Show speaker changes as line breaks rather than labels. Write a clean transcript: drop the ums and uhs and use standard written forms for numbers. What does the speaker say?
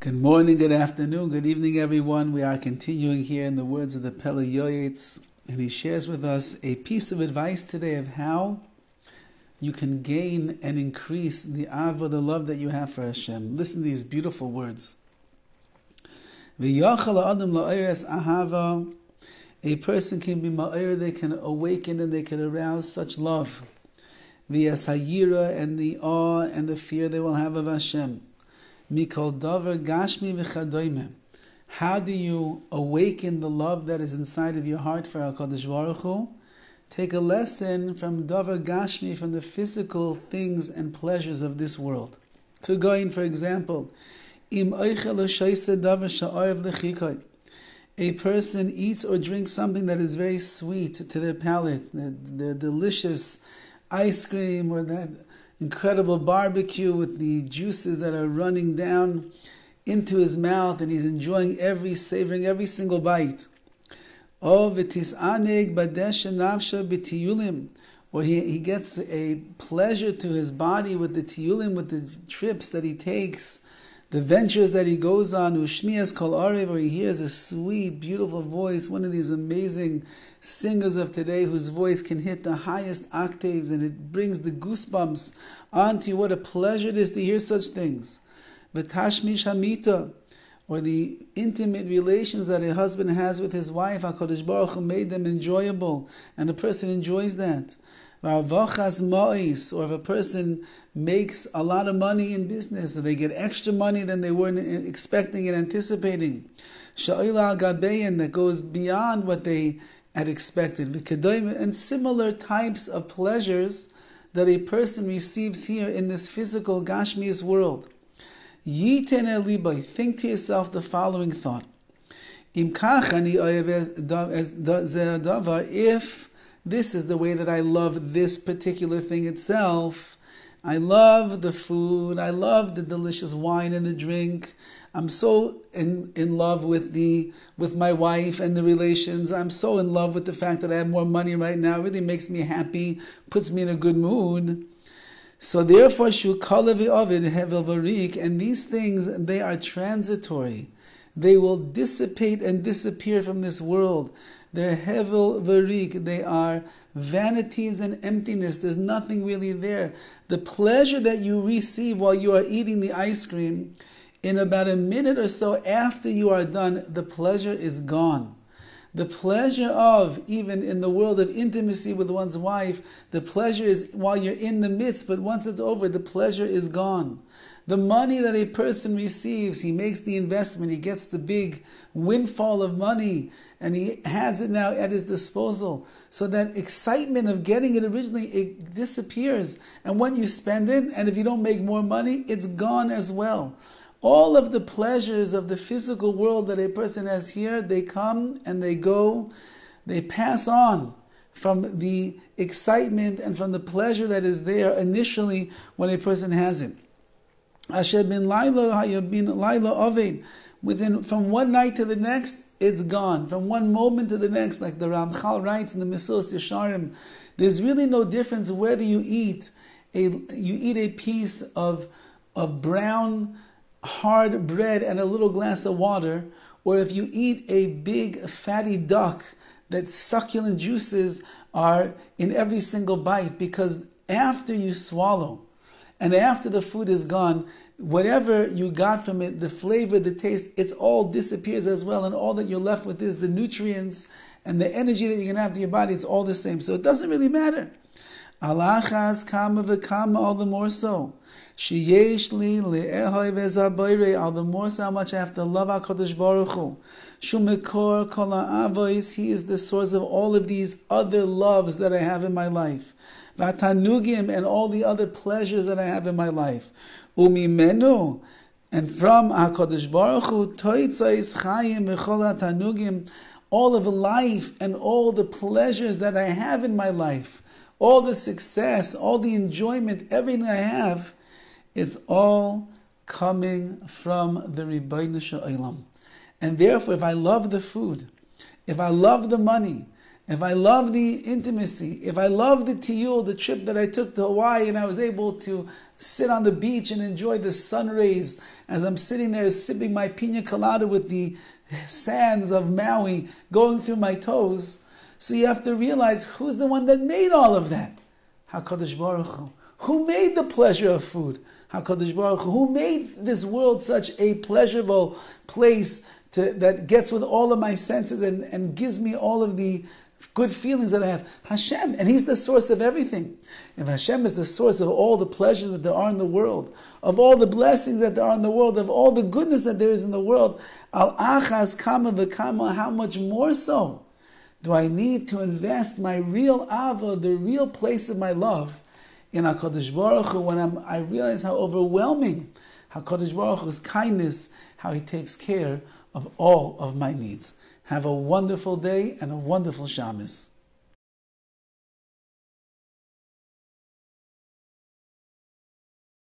Good morning, good afternoon, good evening, everyone. We are continuing here in the words of the PELE YOETZ, and he shares with us a piece of advice today of how you can gain and increase the ava, the love that you have for Hashem. Listen to these beautiful words. A person can be ma'ir, they can awaken and they can arouse such love. V'yas and the awe and the fear they will have of Hashem. Mikol davar gashmi v'chadoime. How do you awaken the love that is inside of your heart for HaKadosh Baruch Hu? Take a lesson from davar gashmi, from the physical things and pleasures of this world. Kugoyin, for example, im oichel shaisa davar sha'arev lechikai. A person eats or drinks something that is very sweet to their palate, the delicious ice cream or that incredible barbecue with the juices that are running down into his mouth, and he's enjoying savoring every single bite. Or he gets a pleasure to his body with the tiyulim, with the trips that he takes, the ventures that he goes on. Ushmias kol arev, or he hears a sweet, beautiful voice, one of these amazing singers of today whose voice can hit the highest octaves, and it brings the goosebumps onto you. What a pleasure it is to hear such things. V'tashmish hamita, or the intimate relations that a husband has with his wife. HaKadosh Baruch Hu made them enjoyable, and a person enjoys that. V'avachas ma'is, or if a person makes a lot of money in business, or they get extra money than they weren't expecting and anticipating. Sha'ila al-gabein, that goes beyond what they had expected, and similar types of pleasures that a person receives here in this physical Gashmi's world. Yiten elibai, think to yourself the following thought: if this is the way that I love this particular thing itself, I love the food, I love the delicious wine and the drink, I'm so in love with my wife and the relations. I'm so in love with the fact that I have more money right now. It really makes me happy, puts me in a good mood. So therefore, shukalavi ovid hevel varik, and these things, they are transitory. They will dissipate and disappear from this world. They're hevel varik. They are vanities and emptiness. There's nothing really there. The pleasure that you receive while you are eating the ice cream, in about a minute or so after you are done, the pleasure is gone. The pleasure of, even in the world of intimacy with one's wife, the pleasure is while you're in the midst, but once it's over, the pleasure is gone. The money that a person receives, he makes the investment, he gets the big windfall of money, and he has it now at his disposal. So that excitement of getting it originally, it disappears. And when you spend it, and if you don't make more money, it's gone as well. All of the pleasures of the physical world that a person has here, they come and they go, they pass on from the excitement and from the pleasure that is there initially when a person has it. From one night to the next, it's gone. From one moment to the next, like the Ramchal writes in the Mesos Yesharim, there's really no difference whether you eat a piece of brown hard bread and a little glass of water, or if you eat a big fatty duck that succulent juices are in every single bite, because after you swallow and after the food is gone, whatever you got from it, the flavor, the taste, it all disappears as well, and all that you're left with is the nutrients and the energy that you can have to your body. It's all the same, so it doesn't really matter. Alachas kama v'kama, all the more so. Sheyesh li le'ehoi ve'zabayre, all the more so how much I have to love HaKadosh Baruch Hu. Shumekor kol ha'avois, he is the source of all of these other loves that I have in my life. V'atanugim, and all the other pleasures that I have in my life. Umimenu, and from HaKadosh Baruch Hu, toitzais chayim v'chol ha'tanugim, all of life and all the pleasures that I have in my life, all the success, all the enjoyment, everything I have, it's all coming from the Ribbono Shel Olam. And therefore, if I love the food, if I love the money, if I love the intimacy, if I love the tiyul, the trip that I took to Hawaii and I was able to sit on the beach and enjoy the sun rays as I'm sitting there sipping my pina colada with the sands of Maui going through my toes. So you have to realize who's the one that made all of that. HaKadosh Baruch Hu. Who made the pleasure of food? HaKadosh Baruch Hu. Who made this world such a pleasurable place that gets with all of my senses and gives me all of the good feelings that I have? Hashem. And He's the source of everything. If Hashem is the source of all the pleasures that there are in the world, of all the blessings that there are in the world, of all the goodness that there is in the world, al achas kama v'kama, how much more so do I need to invest my real ava, the real place of my love, in HaKadosh Baruch Hu, when I realize how overwhelming HaKadosh Baruch Hu's kindness, how He takes care of all of my needs. Have a wonderful day and a wonderful Shabbos.